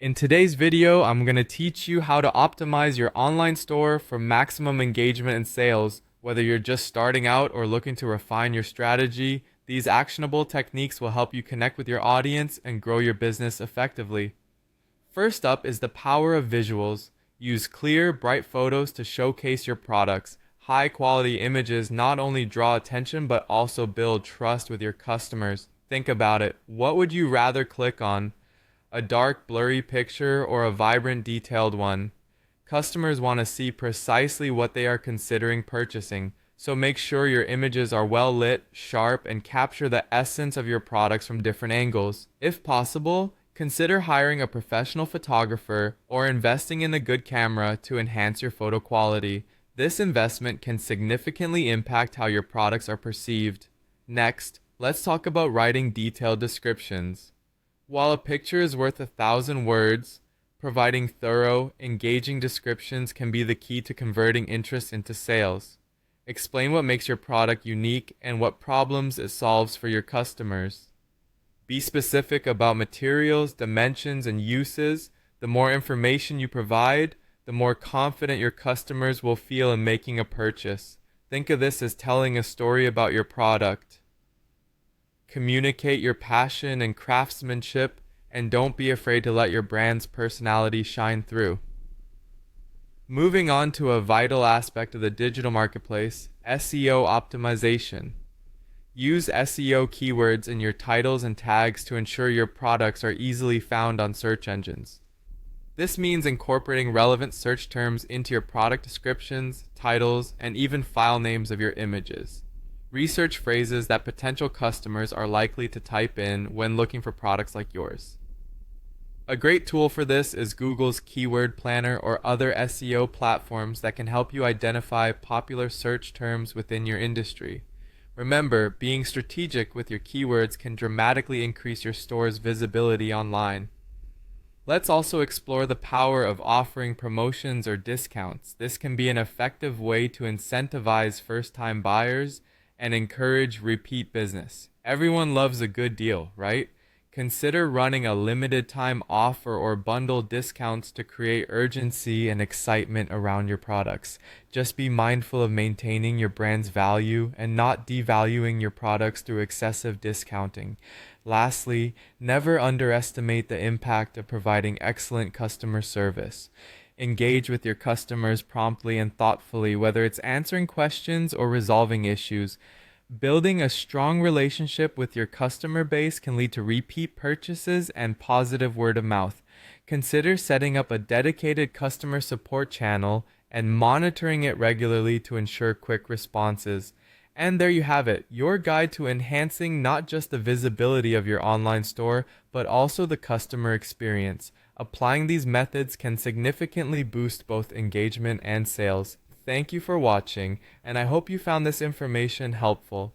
In today's video, I'm going to teach you how to optimize your online store for maximum engagement and sales. Whether you're just starting out or looking to refine your strategy, these actionable techniques will help you connect with your audience and grow your business effectively. First up is the power of visuals. Use clear, bright photos to showcase your products. High quality images not only draw attention but also build trust with your customers. Think about it. What would you rather click on? A dark, blurry picture or a vibrant, detailed one? Customers want to see precisely what they are considering purchasing, so make sure your images are well lit, sharp, and capture the essence of your products from different angles. If possible, consider hiring a professional photographer or investing in a good camera to enhance your photo quality. This investment can significantly impact how your products are perceived. Next, let's talk about writing detailed descriptions. While a picture is worth 1,000 words, providing thorough, engaging descriptions can be the key to converting interest into sales. Explain what makes your product unique and what problems it solves for your customers. Be specific about materials, dimensions, and uses. The more information you provide, the more confident your customers will feel in making a purchase. Think of this as telling a story about your product. Communicate your passion and craftsmanship, and don't be afraid to let your brand's personality shine through. Moving on to a vital aspect of the digital marketplace, SEO optimization. Use SEO keywords in your titles and tags to ensure your products are easily found on search engines. This means incorporating relevant search terms into your product descriptions, titles, and even file names of your images. Research phrases that potential customers are likely to type in when looking for products like yours. A great tool for this is Google's Keyword Planner or other SEO platforms that can help you identify popular search terms within your industry. Remember, being strategic with your keywords can dramatically increase your store's visibility online. Let's also explore the power of offering promotions or discounts. This can be an effective way to incentivize first-time buyers and encourage repeat business. Everyone loves a good deal, right? Consider running a limited time offer or bundle discounts to create urgency and excitement around your products. Just be mindful of maintaining your brand's value and not devaluing your products through excessive discounting. Lastly, never underestimate the impact of providing excellent customer service. Engage with your customers promptly and thoughtfully, whether it's answering questions or resolving issues. Building a strong relationship with your customer base can lead to repeat purchases and positive word of mouth. Consider setting up a dedicated customer support channel and monitoring it regularly to ensure quick responses. And there you have it, your guide to enhancing not just the visibility of your online store, but also the customer experience. Applying these methods can significantly boost both engagement and sales. Thank you for watching, and I hope you found this information helpful.